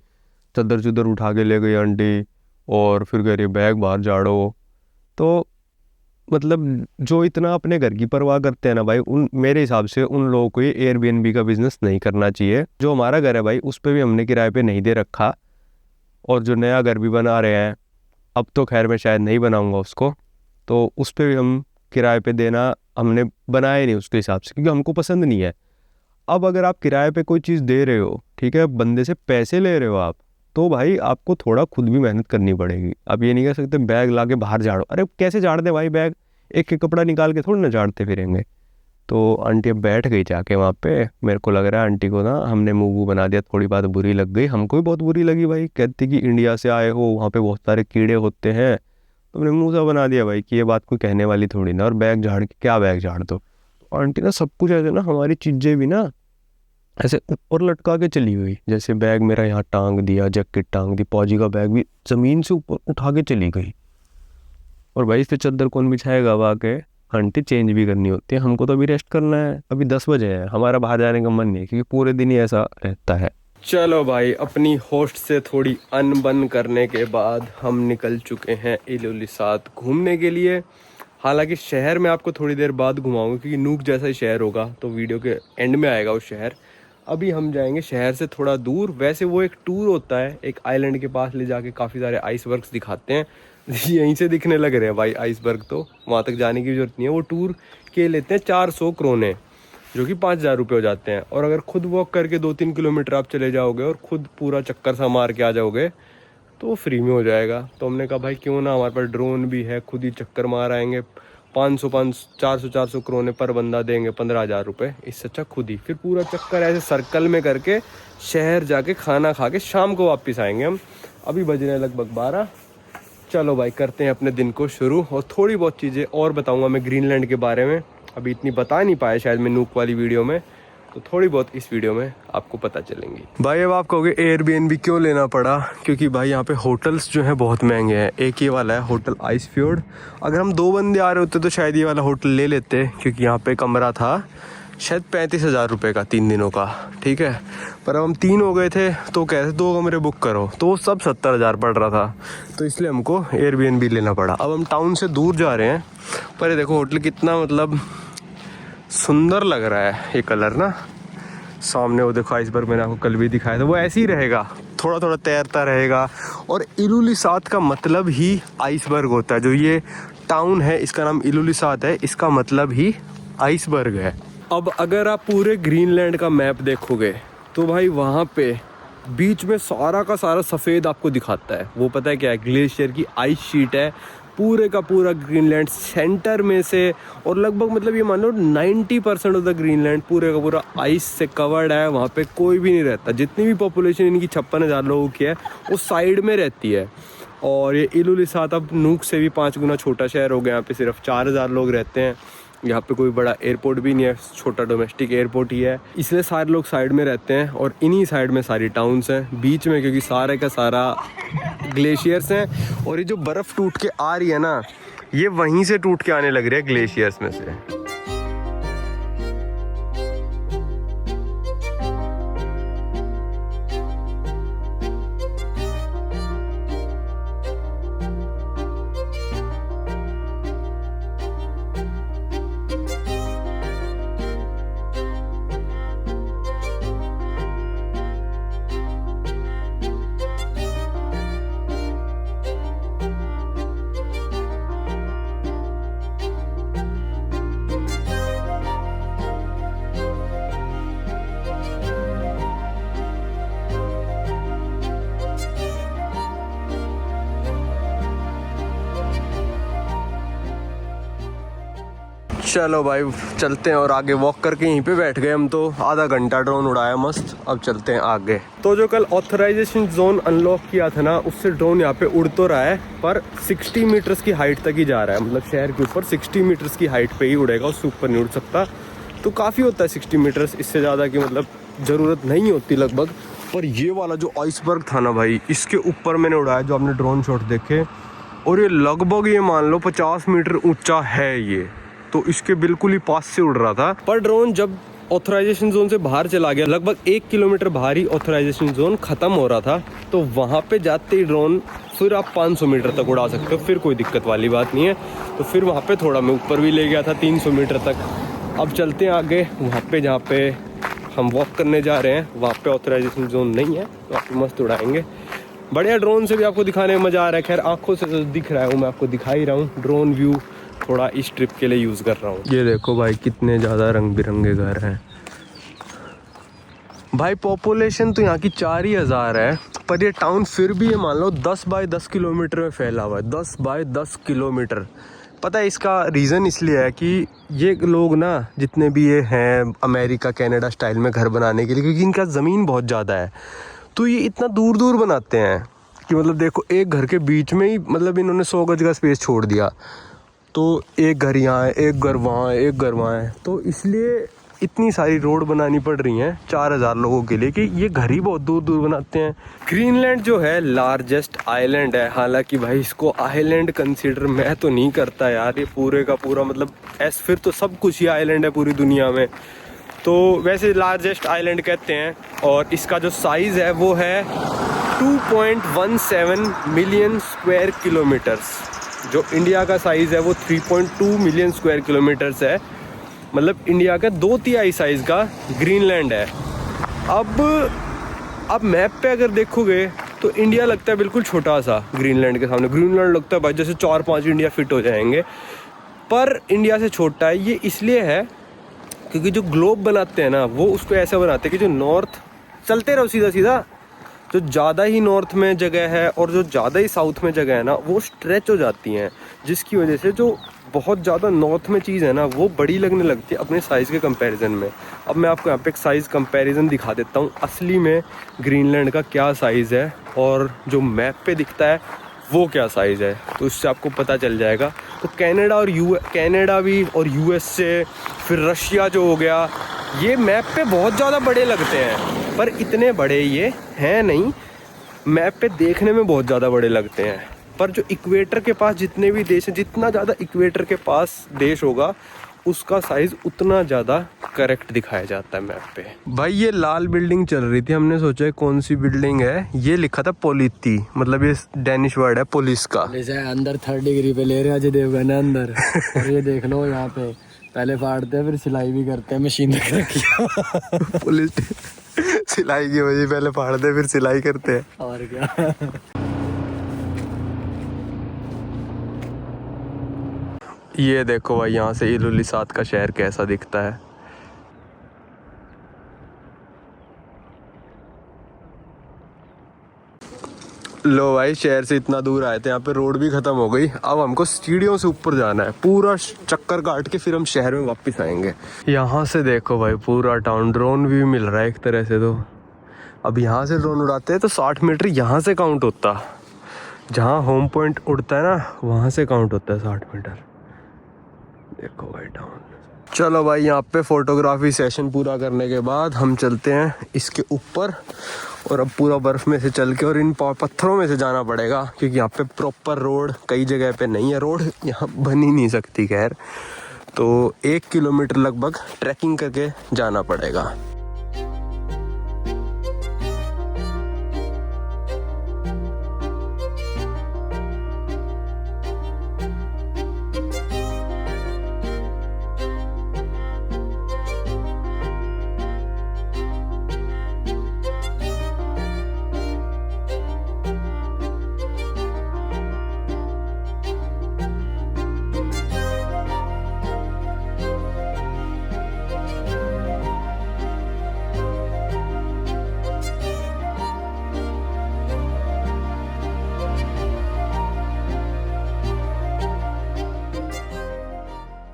चद्दर चुद्दर उठा के ले गई आंटी और फिर कह रही बैग बाहर झाड़ो। तो मतलब जो इतना अपने घर की परवाह करते हैं ना भाई, उन मेरे हिसाब से उन लोगों को ये एयरबीएनबी का बिज़नेस नहीं करना चाहिए। जो हमारा घर है भाई उस पर भी हमने किराए पे नहीं दे रखा, और जो नया घर भी बना रहे हैं, अब तो खैर मैं शायद नहीं बनाऊंगा उसको, तो उस पर भी हम किराए पे देना हमने बनाया नहीं उसके हिसाब से, क्योंकि हमको पसंद नहीं है। अब अगर आप किराए पे कोई चीज़ दे रहे हो, ठीक है, बंदे से पैसे ले रहे हो आप, तो भाई आपको थोड़ा खुद भी मेहनत करनी पड़ेगी। आप ये नहीं कह सकते बैग ला के बाहर झाड़ो। अरे कैसे झाड़ दे भाई बैग, एक एक कपड़ा निकाल के थोड़ी ना झाड़ते फिरेंगे। तो आंटी अब बैठ गई जाके वहाँ पे। मेरे को लग रहा है आंटी को ना हमने मुँह वूह बना दिया, थोड़ी बात बुरी लग गई, हमको भी बहुत बुरी लगी भाई। कहती कि इंडिया से आए हो, वहाँ पे बहुत सारे कीड़े होते हैं, तो हमने मुँह सा बना दिया भाई कि ये बात कोई कहने वाली थोड़ी ना, और बैग झाड़ के क्या बैग झाड़ दो। तो आंटी ना सब कुछ ऐसे ना, हमारी चीज़ें भी ना ऐसे ऊपर लटका के चली गई। जैसे बैग मेरा यहाँ टांग दिया, जैकेट टांग दी, पौजी का बैग भी ज़मीन से ऊपर उठा के चली गई। और भाई इस पे चद्दर कौन बिछाएगा? अब आके घंटे चेंज भी करनी होती है, हमको तो अभी रेस्ट करना है। अभी 10 बजे है, हमारा बाहर जाने का मन नहीं है क्योंकि पूरे दिन ही ऐसा रहता है। चलो भाई, अपनी होस्ट से थोड़ी अनबन करने के बाद हम निकल चुके हैं इल्लिसात घूमने के लिए। हालांकि शहर में आपको थोड़ी देर बाद घुमाऊंगा क्योंकि नूक जैसा ही शहर होगा, तो वीडियो के एंड में आएगा वो शहर। अभी हम जाएंगे शहर से थोड़ा दूर। वैसे वो एक टूर होता है, एक आइलैंड के पास ले जाके काफ़ी सारे आइसबर्ग्स दिखाते हैं। यहीं से दिखने लग रहे हैं भाई आइसबर्ग, तो वहाँ तक जाने की जरूरत नहीं है। वो टूर के लेते हैं 400 क्रोने, जो कि 5,000 रुपये हो जाते हैं। और अगर खुद वॉक करके 2-3 किलोमीटर आप चले जाओगे और खुद पूरा चक्कर सा मार के आ जाओगे तो वो फ्री में हो जाएगा। तो हमने कहा भाई क्यों ना, हमारे पास ड्रोन भी है, खुद ही चक्कर मार आएंगे, 400 करोने पर बंदा देंगे 15,000 रुपये, इससे अच्छा खुद ही। फिर पूरा चक्कर ऐसे सर्कल में करके शहर जाके खाना खा के शाम को वापस आएंगे हम। अभी बज रहे हैं लगभग 12। चलो भाई करते हैं अपने दिन को शुरू, और थोड़ी बहुत चीज़ें और बताऊंगा मैं ग्रीनलैंड के बारे में। अभी इतनी बता नहीं पाया शायद मैं नूक वाली वीडियो में, तो थोड़ी बहुत इस वीडियो में आपको पता चलेंगी। भाई अब आप कहोगे एयरबीएनबी क्यों लेना पड़ा, क्योंकि भाई यहाँ पे होटल्स जो हैं बहुत महंगे हैं। एक ये वाला है होटल आइसफियोर्ड, अगर हम 2 बंदे आ रहे होते तो शायद ये वाला होटल ले लेते, क्योंकि यहाँ पे कमरा था शायद 35,000 रुपये का 3 दिनों का, ठीक है। पर अब हम 3 हो गए थे तो कैसे 2 कमरे बुक करो, तो वो सब 70,000 पड़ रहा था, तो इसलिए हमको एयरबीएनबी लेना पड़ा। अब हम टाउन से दूर जा रहे हैं, पर ये देखो होटल कितना मतलब सुंदर लग रहा है, ये कलर ना। सामने वो देखो आइसबर्ग, मैंने आपको कल भी दिखाया था, वो ऐसे ही रहेगा, थोड़ा थोड़ा तैरता रहेगा। और इलुलिसात का मतलब ही आइसबर्ग होता है। जो ये टाउन है इसका नाम इलुलिसात है, इसका मतलब ही आइसबर्ग है। अब अगर आप पूरे ग्रीनलैंड का मैप देखोगे तो भाई वहाँ पे बीच में सारा का सारा सफ़ेद आपको दिखाता है। वो पता है क्या है, ग्लेशियर की आइस शीट है पूरे का पूरा ग्रीनलैंड सेंटर में से, और लगभग मतलब ये मान लो 90% ऑफ द ग्रीनलैंड पूरे का पूरा आइस से कवर्ड है। वहाँ पे कोई भी नहीं रहता। जितनी भी पॉपुलेशन इनकी 56,000 लोगों की है वो साइड में रहती है। और ये इलुलिसात अब नूक से भी 5 गुना छोटा शहर हो गया। यहाँ पे सिर्फ 4,000 लोग रहते हैं। यहाँ पे कोई बड़ा एयरपोर्ट भी नहीं है, छोटा डोमेस्टिक एयरपोर्ट ही है, इसलिए सारे लोग साइड में रहते हैं। और इन्हीं साइड में सारी टाउन्स हैं, बीच में क्योंकि सारे का सारा ग्लेशियर्स हैं। और ये जो बर्फ़ टूट के आ रही है ना, ये वहीं से टूट के आने लग रही है ग्लेशियर्स में से। चलो भाई चलते हैं, और आगे वॉक करके यहीं पे बैठ गए हम तो। आधा घंटा ड्रोन उड़ाया मस्त, अब चलते हैं आगे। तो जो कल ऑथराइजेशन जोन अनलॉक किया था ना, उससे ड्रोन यहाँ पे उड़ तो रहा है, पर 60 मीटर्स की हाइट तक ही जा रहा है। मतलब शहर के ऊपर 60 मीटर्स की हाइट पे ही उड़ेगा, उससे ऊपर नहीं उड़ सकता। तो काफ़ी होता है 60 मीटर्स, इससे ज़्यादा की मतलब ज़रूरत नहीं होती लगभग। पर ये वाला जो आइसबर्ग था ना भाई, इसके ऊपर मैंने उड़ाया जो आपने ड्रोन शॉट देखे, और ये लगभग ये मान लो 50 मीटर ऊंचा है ये, तो इसके बिल्कुल ही पास से उड़ रहा था। पर ड्रोन जब ऑथराइजेशन जोन से बाहर चला गया, लगभग 1 किलोमीटर बाहर ही ऑथराइजेशन जोन ख़त्म हो रहा था, तो वहाँ पे जाते ही ड्रोन फिर आप 500 मीटर तक उड़ा सकते हो, फिर कोई दिक्कत वाली बात नहीं है। तो फिर वहाँ पे थोड़ा मैं ऊपर भी ले गया था 300 मीटर तक। अब चलते हैं आगे, वहाँ पे जहाँ पे हम वॉक करने जा रहे हैं वहाँ पे ऑथराइजेशन जोन नहीं है, तो आप मस्त उड़ाएंगे। बढ़िया, ड्रोन से भी आपको दिखाने में मज़ा आ रहा है। खैर आँखों से तो दिख रहा है, वो मैं आपको दिखा ही रहा हूँ। ड्रोन व्यू थोड़ा इस ट्रिप के लिए यूज़ कर रहा हूँ। ये देखो भाई कितने ज़्यादा रंग बिरंगे घर हैं भाई। पॉपुलेशन तो यहाँ की 4,000 है, पर ये टाउन फिर भी ये मान लो 10 बाय 10 किलोमीटर में फैला हुआ है। 10 बाय 10 किलोमीटर। पता है इसका रीज़न इसलिए है कि ये लोग ना, जितने भी ये हैं अमेरिका कनाडा स्टाइल में घर बनाने के लिए, क्योंकि इनका ज़मीन बहुत ज़्यादा है, तो ये इतना दूर दूर बनाते हैं कि मतलब देखो एक घर के बीच में ही मतलब इन्होंने 100 गज का स्पेस छोड़ दिया। तो एक घर यहाँ है, एक घर वहाँ है, एक घर वहाँ है, तो इसलिए इतनी सारी रोड बनानी पड़ रही हैं 4,000 लोगों के लिए, कि ये घर ही बहुत दूर दूर बनाते हैं। ग्रीनलैंड जो है लार्जेस्ट आइलैंड है, हालांकि भाई इसको आइलैंड कंसीडर मैं तो नहीं करता यार। ये पूरे का पूरा मतलब फिर तो सब कुछ ही आइलैंड है पूरी दुनिया में, तो वैसे लार्जेस्ट आइलैंड कहते हैं। और इसका जो साइज़ है वो है 2.17 मिलियन स्क्वायर किलोमीटर्स। जो इंडिया का साइज़ है वो 3.2 मिलियन स्क्वायर किलोमीटर्स है। मतलब इंडिया का 2/3 साइज़ का ग्रीनलैंड है। अब मैप पे अगर देखोगे तो इंडिया लगता है बिल्कुल छोटा सा ग्रीनलैंड के सामने। ग्रीनलैंड लगता है भाई जैसे 4-5 इंडिया फिट हो जाएंगे, पर इंडिया से छोटा है। ये इसलिए है क्योंकि जो ग्लोब बनाते हैं ना, वो उसको ऐसा बनाते हैं कि जो नॉर्थ चलते रहो सीधा सीधा, जो ज़्यादा ही नॉर्थ में जगह है और जो ज़्यादा ही साउथ में जगह है ना, वो स्ट्रेच हो जाती हैं, जिसकी वजह से जो बहुत ज़्यादा नॉर्थ में चीज़ है ना वो बड़ी लगने लगती है अपने साइज़ के कंपैरिजन में। अब मैं आपको यहाँ पे एक साइज़ कंपैरिजन दिखा देता हूँ असली में ग्रीनलैंड का क्या साइज़ है और जो मैप पे दिखता है वो क्या साइज़ है, तो उससे आपको पता चल जाएगा। तो कनाडा भी और यूएस से फिर रशिया जो हो गया, ये मैप पे बहुत ज़्यादा बड़े लगते हैं पर इतने बड़े ये हैं नहीं। मैप पे देखने में बहुत ज़्यादा बड़े लगते हैं पर जो इक्वेटर के पास जितने भी देश हैं, जितना ज़्यादा इक्वेटर के पास देश होगा उसका साइज़ उतना ज़्यादा करेक्ट दिखाया जाता है मैप पे। भाई ये लाल बिल्डिंग चल रही थी, हमने सोचा कौन सी बिल्डिंग है, ये लिखा था पोलिती, मतलब ये डैनिश वर्ड है पुलिस का। अंदर 3rd डिग्री पे ले रहे हैं अजय देवगन है अंदर। और ये देख लो यहाँ पे पहले फाड़ते हैं फिर सिलाई भी करते हैं, मशीन रख रखी है। पुलिस सिलाई की वजह पहले फाड़ते फिर सिलाई करते हैं और क्या। ये देखो भाई यहाँ से इलुलिसात का शहर कैसा दिखता है। लो भाई शहर से इतना दूर आए थे, यहाँ पे रोड भी खत्म हो गई। अब हमको सीढ़ियों से ऊपर जाना है, पूरा चक्कर काट के फिर हम शहर में वापस आएंगे। यहाँ से देखो भाई पूरा टाउन, ड्रोन भी मिल रहा है एक तरह से। तो अब यहाँ से ड्रोन उड़ाते हैं तो 60 मीटर यहाँ से काउंट होता, जहाँ होम पॉइंट उड़ता है ना वहाँ से काउंट होता है 60 मीटर। देखो भाई टाउन। चलो भाई यहाँ पे फोटोग्राफी सेशन पूरा करने के बाद हम चलते हैं इसके ऊपर, और अब पूरा बर्फ़ में से चल के और इन पत्थरों में से जाना पड़ेगा क्योंकि यहाँ पे प्रॉपर रोड कई जगह पे नहीं है, रोड यहाँ बन ही नहीं सकती। खैर तो 1 किलोमीटर लगभग ट्रैकिंग करके जाना पड़ेगा।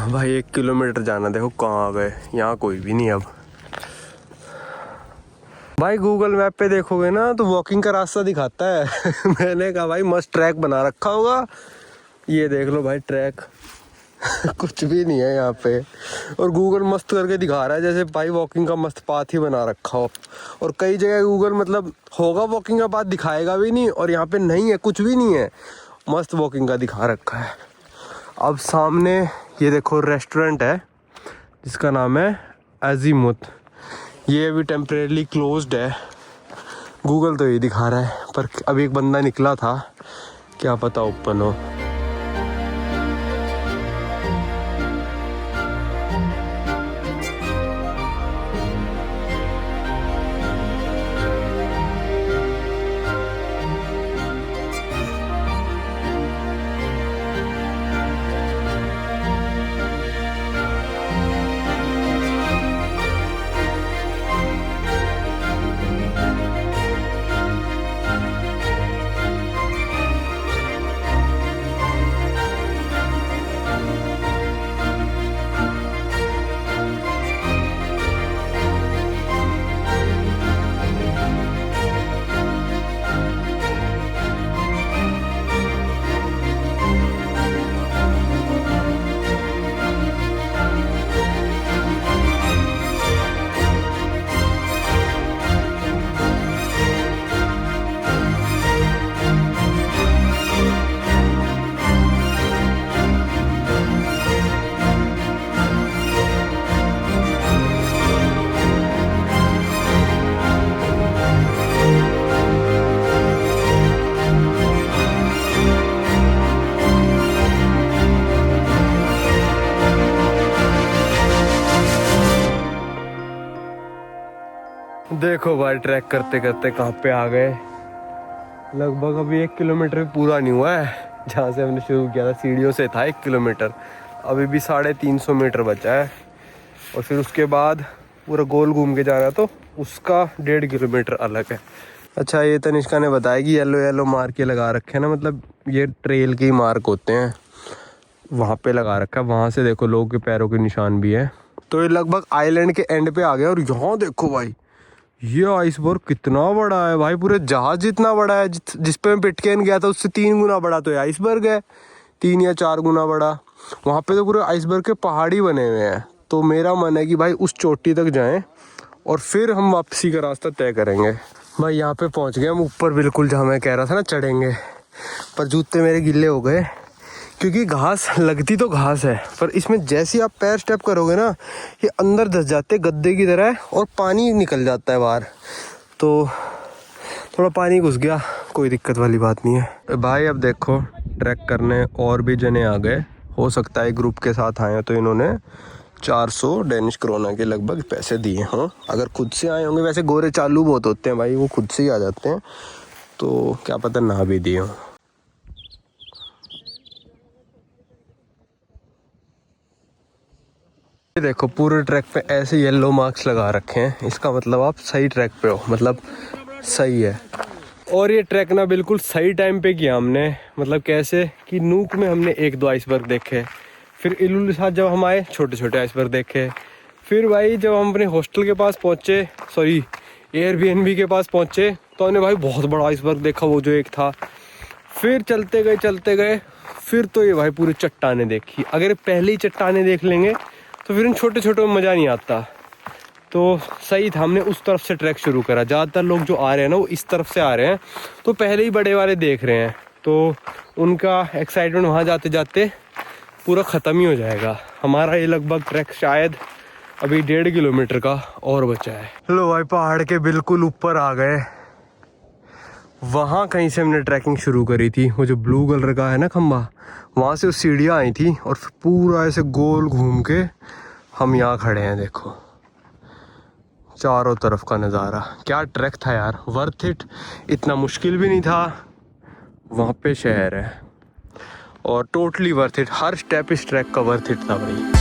भाई 1 किलोमीटर जाना, देखो कहाँ आ गए, यहाँ कोई भी नहीं। अब भाई गूगल मैप पे देखोगे ना तो वॉकिंग का रास्ता दिखाता है। मैंने कहा भाई मस्त ट्रैक बना रखा होगा, ये देख लो भाई ट्रैक। कुछ भी नहीं है यहाँ पे, और गूगल मस्त करके दिखा रहा है जैसे भाई वॉकिंग का मस्त पाथ ही बना रखा हो। और कई जगह गूगल मतलब होगा वॉकिंग का पाथ दिखाएगा भी नहीं, और यहाँ पे नहीं है, कुछ भी नहीं है, मस्त वॉकिंग का दिखा रखा है। अब सामने ये देखो रेस्टोरेंट है जिसका नाम है अजीमुथ, ये अभी टेम्परेरी क्लोज्ड है, गूगल तो ये दिखा रहा है, पर अभी एक बंदा निकला था, क्या पता ओपन हो। देखो भाई ट्रैक करते करते कहाँ पे आ गए। लगभग अभी 1 किलोमीटर भी पूरा नहीं हुआ है, जहाँ से हमने शुरू किया था सीढ़ियों से था 1 किलोमीटर, अभी भी 350 मीटर बचा है, और फिर उसके बाद पूरा गोल घूम के जाना तो उसका 1.5 किलोमीटर अलग है। अच्छा ये तनिष्का ने बताया कि येलो येलो मार्क के लगा रखे हैं ना, मतलब ये ट्रेल के ही मार्क होते हैं, वहाँ पे लगा रखा है, वहाँ से देखो लोगों के पैरों के निशान भी है। तो ये लगभग आइलैंड के एंड पे आ गया। और यहाँ देखो भाई, ये आइसबर्ग कितना बड़ा है भाई, पूरे जहाज जितना बड़ा है। जिस पे मैं पिटकेन गया था उससे 3 गुना बड़ा तो ये आइसबर्ग है, 3 या 4 गुना बड़ा। वहाँ पे तो पूरे आइसबर्ग के पहाड़ी बने हुए हैं। तो मेरा मन है कि भाई उस चोटी तक जाएं और फिर हम वापसी का रास्ता तय करेंगे। भाई यहाँ पे पहुँच गए हम ऊपर, बिल्कुल जहाँ मैं कह रहा था ना चढ़ेंगे। पर जूते मेरे गिल्ले हो गए, क्योंकि घास लगती तो घास है, पर इसमें जैसे ही आप पैर स्टेप करोगे ना, ये अंदर धंस जाते गद्दे की तरह और पानी निकल जाता है बाहर। तो थोड़ा पानी घुस गया, कोई दिक्कत वाली बात नहीं है। भाई अब देखो ट्रैक करने और भी जने आ गए। हो सकता है ग्रुप के साथ आए तो इन्होंने 400 डेनिश क्रोना के लगभग पैसे दिए हों। अगर खुद से आए होंगे, वैसे गोरे चालू बहुत होते हैं भाई, वो खुद से ही आ जाते हैं, तो क्या पता ना भी दिए हों। देखो पूरे ट्रैक पे ऐसे येलो मार्क्स लगा रखे हैं, इसका मतलब आप सही ट्रैक पे हो, मतलब सही है। और ये ट्रैक ना बिल्कुल सही टाइम पे किया हमने। मतलब कैसे कि नूक में हमने 1-2 आइसबर्ग देखे, फिर इलुलिसात जब हम आए छोटे छोटे आइसबर्ग देखे, फिर भाई जब हम अपने हॉस्टल के पास पहुँचे, सॉरी एयरबीएनबी के पास पहुँचे, तो हमने भाई बहुत बड़ा आइसबर्ग देखा, वो जो एक था। फिर चलते गए, फिर तो ये भाई पूरी चट्टाने देखी। अगर पहले ही चट्टाने देख लेंगे तो फिर इन छोटे छोटे में मज़ा नहीं आता। तो सही था, हमने उस तरफ से ट्रैक शुरू करा। ज़्यादातर लोग जो आ रहे हैं ना वो इस तरफ से आ रहे हैं, तो पहले ही बड़े वाले देख रहे हैं, तो उनका एक्साइटमेंट वहाँ जाते जाते पूरा ख़त्म ही हो जाएगा। हमारा ये लगभग ट्रैक शायद अभी 1.5 किलोमीटर का और बचा है। लो भाई पहाड़ के बिल्कुल ऊपर आ गए। वहाँ कहीं से हमने ट्रैकिंग शुरू करी थी, वो जो ब्लू कलर का है ना खंबा, वहाँ से वो सीढ़ियाँ आई थी और फिर पूरा ऐसे गोल घूम के हम यहाँ खड़े हैं। देखो चारों तरफ का नज़ारा, क्या ट्रैक था यार, वर्थ इट। इतना मुश्किल भी नहीं था, वहाँ पे शहर है और totally worth it. Her step इस ट्रैक का वर्थ इट था भाई।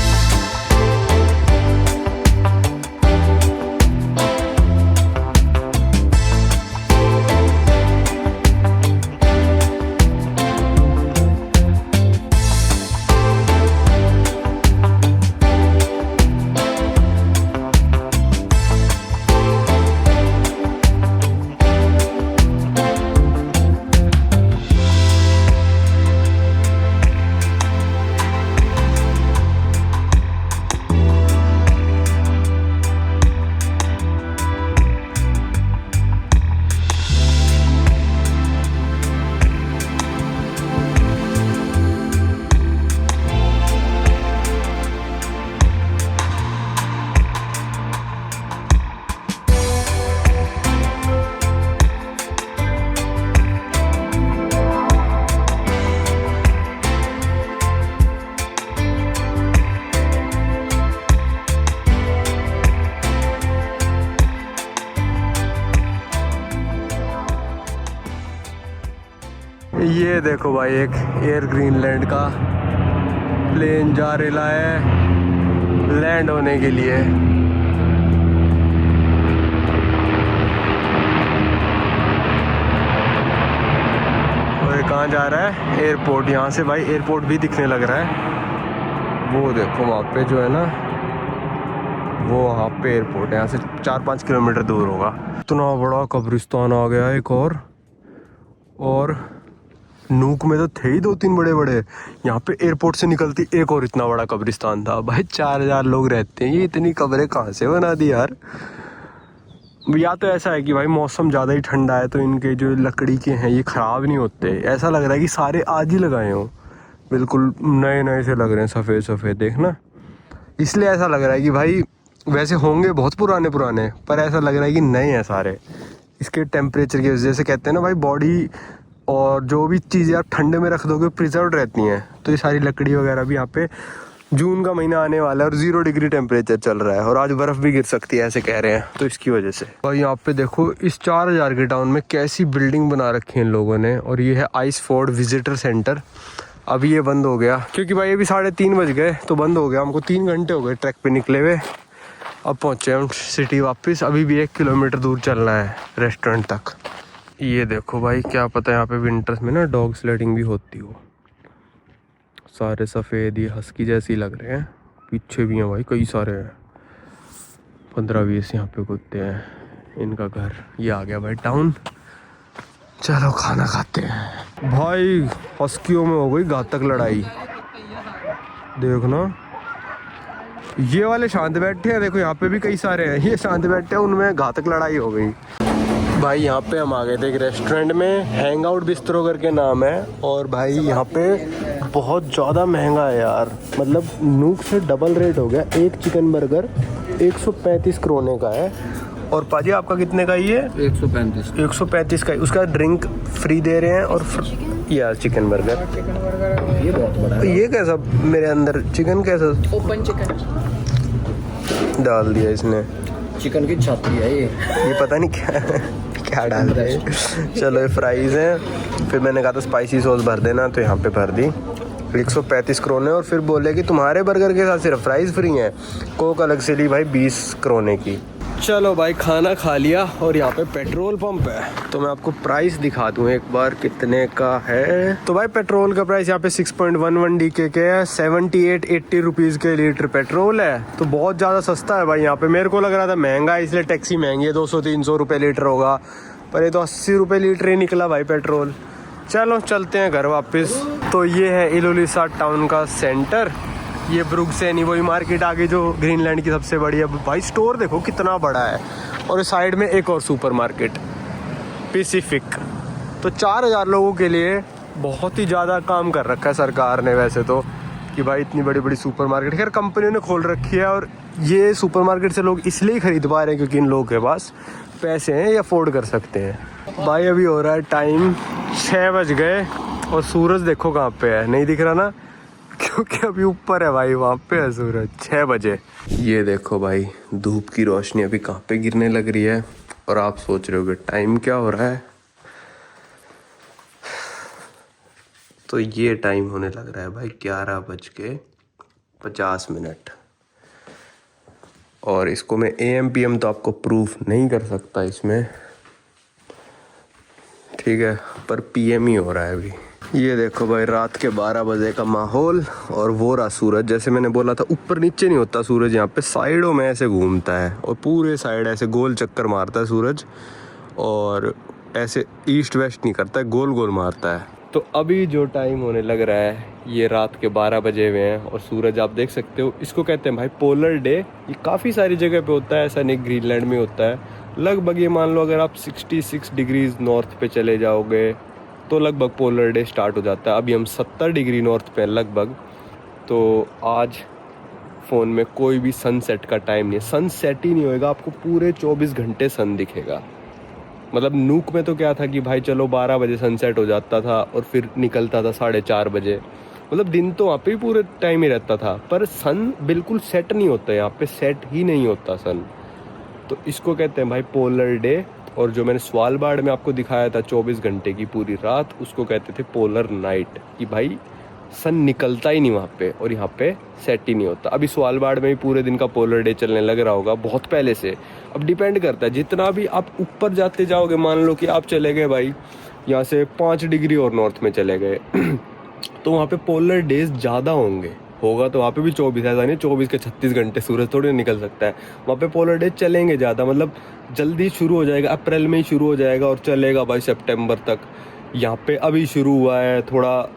ये देखो भाई एक एयर ग्रीनलैंड का प्लेन जा रहा है लैंड होने के लिए। और कहाँ जा रहा है? एयरपोर्ट। यहाँ से भाई एयरपोर्ट भी दिखने लग रहा है। वो देखो वहाँ पे जो है ना, वो वहाँ पे एयरपोर्ट है। यहाँ से 4-5 किलोमीटर दूर होगा। इतना बड़ा कब्रिस्तान आ गया एक और नूक में तो थे ही 2-3 बड़े बड़े। यहाँ पे एयरपोर्ट से निकलती एक और इतना बड़ा कब्रिस्तान था। भाई 4000 लोग रहते हैं, ये इतनी कब्रें कहाँ से बना दी यार। या तो ऐसा है कि भाई मौसम ज़्यादा ही ठंडा है तो इनके जो लकड़ी के हैं ये ख़राब नहीं होते। ऐसा लग रहा है कि सारे आज ही लगाए हों, बिल्कुल नए नए से लग रहे हैं, सफ़ेद सफ़ेद देखना। इसलिए ऐसा लग रहा है कि भाई वैसे होंगे बहुत पुराने पर ऐसा लग रहा है कि नए हैं सारे। इसके टेम्परेचर की वजह से कहते हैं ना भाई, बॉडी और जो भी चीज़ें आप ठंडे में रख दोगे प्रिजर्व रहती हैं। तो ये सारी लकड़ी वगैरह भी यहाँ पे, जून का महीना आने वाला है और 0 डिग्री टेम्परेचर चल रहा है और आज बर्फ़ भी गिर सकती है ऐसे कह रहे हैं, तो इसकी वजह से। और यहाँ पे देखो इस 4000 के टाउन में कैसी बिल्डिंग बना रखी है इन लोगों ने। और ये है आइस फोर्ड विजिटर सेंटर। अभी ये बंद हो गया क्योंकि भाई अभी 3:30 बज गए तो बंद हो गया। हमको 3 घंटे हो गए ट्रैक पे निकले हुए। अब पहुँचे हम सिटी वापस। अभी भी 1 किलोमीटर दूर चलना है रेस्टोरेंट तक। ये देखो भाई, क्या पता यहाँ पे विंटर्स में ना डॉग स्लेडिंग भी होती हो। सारे सफ़ेद ये हस्की जैसी लग रहे हैं। पीछे भी हैं भाई कई सारे हैं, 15-20 यहाँ पे कुत्ते हैं। इनका घर ये आ गया भाई टाउन। चलो खाना खाते हैं। भाई हस्कियों में हो गई घातक लड़ाई, देखना। ये वाले शांत बैठे हैं, देखो यहाँ पे भी कई सारे हैं, ये शांत बैठे हैं, उनमें घातक लड़ाई हो गई। भाई यहाँ पे हम आ गए थे एक रेस्टोरेंट में, हैंग आउट बिस्ट्रो करके नाम है। और भाई यहाँ पे बहुत ज़्यादा महंगा है यार, मतलब नूक से डबल रेट हो गया। एक चिकन बर्गर 135 करोने का है। और पाजी आपका कितने का ये? 135 का। उसका ड्रिंक फ्री दे रहे हैं और यार चिकन बर्गर ये बहुत बड़ा है। ये कैसा मेरे अंदर चिकन कैसा ओपन चिकन डाल दिया इसने? चिकन की छाती है ये पता नहीं क्या डाल रहे हैं। चलो ये फ्राइज हैं। फिर मैंने कहा था स्पाइसी सॉस भर देना, तो यहाँ पे भर दी। 135 करोने। और फिर बोले कि तुम्हारे बर्गर के साथ सिर्फ फ्राइज फ्री हैं। कोक अलग से ली भाई 20 करोने की। चलो भाई खाना खा लिया और यहाँ पे पेट्रोल पंप है, तो मैं आपको प्राइस दिखा दूँ एक बार कितने का है। तो भाई पेट्रोल का प्राइस यहाँ पे 6.11 DK के है। 78-80 रुपीज़ के लीटर पेट्रोल है, तो बहुत ज़्यादा सस्ता है भाई यहाँ पे। मेरे को लग रहा था महंगा है, इसलिए टैक्सी महंगी है, 200-300 रुपये लीटर होगा, पर ये तो 80 रुपये लीटर ही निकला भाई पेट्रोल। चलो चलते हैं घर वापस। तो ये है इलुलिसात टाउन का सेंटर। ये ब्रुक्सेनी वही मार्केट आगे जो ग्रीनलैंड की सबसे बड़ी है भाई। स्टोर देखो कितना बड़ा है, और इस साइड में एक और सुपर मार्केट पैसिफिक। तो 4000 लोगों के लिए बहुत ही ज़्यादा काम कर रखा है सरकार ने वैसे तो, कि भाई इतनी बड़ी बड़ी सुपर मार्केट खैर कंपनियों ने खोल रखी है। और ये सुपर मार्केट से लोग इसलिए खरीद पा रहे हैं क्योंकि इन लोगों के पास पैसे हैं, ये अफोर्ड कर सकते हैं। भाई अभी हो रहा है टाइम 6 बज गए, और सूरज देखो कहाँ पे है, नहीं दिख रहा ना, क्योंकि अभी ऊपर है भाई, वहाँ पे है सूरज। 6 बजे ये देखो भाई धूप की रोशनी अभी कहाँ पे गिरने लग रही है। और आप सोच रहे हो कि टाइम क्या हो रहा है, तो ये टाइम होने लग रहा है भाई 11:50। और इसको मैं AM PM तो आपको प्रूफ नहीं कर सकता इसमें, ठीक है, पर PM ही हो रहा है अभी। ये देखो भाई रात के 12 बजे का माहौल, और वो रहा सूरज। जैसे मैंने बोला था ऊपर नीचे नहीं होता सूरज, यहाँ पे साइडों में ऐसे घूमता है, और पूरे साइड ऐसे गोल चक्कर मारता है सूरज, और ऐसे ईस्ट वेस्ट नहीं करता है, गोल गोल मारता है। तो अभी जो टाइम होने लग रहा है ये रात के 12 बजे हुए हैं, और सूरज आप देख सकते हो। इसको कहते हैं भाई पोलर डे। ये काफ़ी सारी जगह पे होता है, ऐसा नहीं ग्रीनलैंड में होता है। लगभग ये मान लो अगर आप 66 डिग्रीज नॉर्थ पे चले जाओगे तो लगभग पोलर डे स्टार्ट हो जाता है। अभी हम 70 डिग्री नॉर्थ पे लगभग। तो आज फ़ोन में कोई भी सनसेट का टाइम नहीं है, सनसेट ही नहीं होएगा, आपको पूरे 24 घंटे सन दिखेगा। मतलब नूक में तो क्या था कि भाई चलो 12 बजे सनसेट हो जाता था और फिर निकलता था 4:30 बजे, मतलब दिन तो वहाँ पे भी पूरे टाइम ही रहता था, पर सन बिल्कुल सेट नहीं होता, यहाँ पे सेट ही नहीं होता सन। तो इसको कहते हैं भाई पोलर डे। और जो मैंने स्वालबार्ड में आपको दिखाया था 24 घंटे की पूरी रात, उसको कहते थे पोलर नाइट, कि भाई सन निकलता ही नहीं वहाँ पे और यहाँ पे सेट ही नहीं होता। अभी स्वालबार्ड में भी पूरे दिन का पोलर डे चलने लग रहा होगा बहुत पहले से। अब डिपेंड करता है, जितना भी आप ऊपर जाते जाओगे, मान लो कि आप चले गए भाई यहाँ से 5 डिग्री और नॉर्थ में चले गए तो वहाँ पे पोलर डेज ज़्यादा होगा तो वहाँ पे भी 24, ऐसा नहीं 24 के 36 घंटे सूरज थोड़ी निकल सकता है। वहाँ पे पोलर डेज चलेंगे ज़्यादा, मतलब जल्दी शुरू हो जाएगा, अप्रैल में ही शुरू हो जाएगा और चलेगा भाई सितंबर तक। यहाँ पे अभी शुरू हुआ है, थोड़ा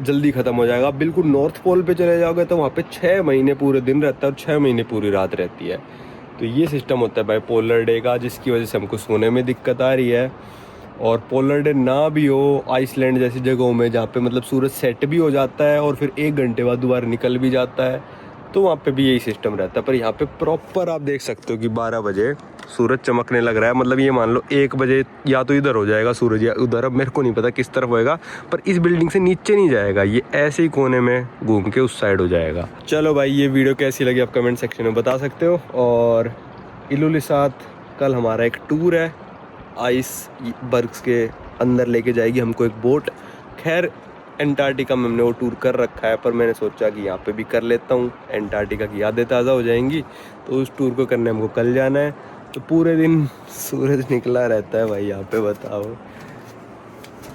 जल्दी ख़त्म हो जाएगा। बिल्कुल नॉर्थ पोल पे चले जाओगे तो वहाँ पे 6 महीने पूरे दिन रहता है और 6 महीने पूरी रात रहती है। तो ये सिस्टम होता है भाई पोलर डे का, जिसकी वजह से हमको सोने में दिक्कत आ रही है। और पोलर डे ना भी हो आइसलैंड जैसी जगहों में जहाँ पे मतलब सूरज सेट भी हो जाता है और फिर 1 घंटे बाद दोबारा निकल भी जाता है, तो वहाँ पे भी यही सिस्टम रहता है। पर यहाँ पे प्रॉपर आप देख सकते हो कि 12 बजे सूरज चमकने लग रहा है। मतलब ये मान लो 1 बजे या तो इधर हो जाएगा सूरज या उधर, अब मेरे को नहीं पता किस तरफ होएगा, पर इस बिल्डिंग से नीचे नहीं जाएगा, ये ऐसे ही कोने में घूम के उस साइड हो जाएगा। चलो भाई ये वीडियो कैसी लगी आप कमेंट सेक्शन में बता सकते हो। और इलुलिसात कल हमारा एक टूर है, आइस बर्ग्स के अंदर लेके जाएगी हमको एक बोट। खैर एंटार्क्टिका में हमने वो टूर कर रखा है, पर मैंने सोचा कि यहाँ पे भी कर लेता हूँ, एंटार्क्टिका की यादें ताज़ा हो जाएंगी। तो उस टूर को करने हमको कल जाना है। तो पूरे दिन सूरज निकला रहता है भाई यहाँ पे, बताओ।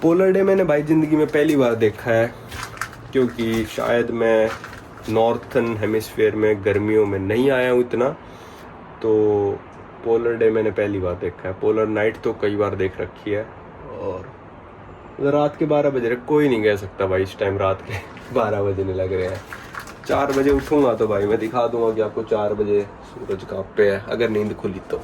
पोलर डे मैंने भाई ज़िंदगी में पहली बार देखा है, क्योंकि शायद मैं नॉर्थन हेमिस्फेयर में गर्मियों में नहीं आया हूँ इतना, तो पोलर डे मैंने पहली बार देखा है। पोलर नाइट तो कई बार देख रखी है। और रात के 12 बज रहे, कोई नहीं कह सकता भाई इस टाइम रात के 12 बजने लग रहे हैं। 4 बजे उठूंगा तो भाई मैं दिखा दूंगा कि आपको 4 बजे सूरज कहाँ पे है, अगर नींद खुली तो।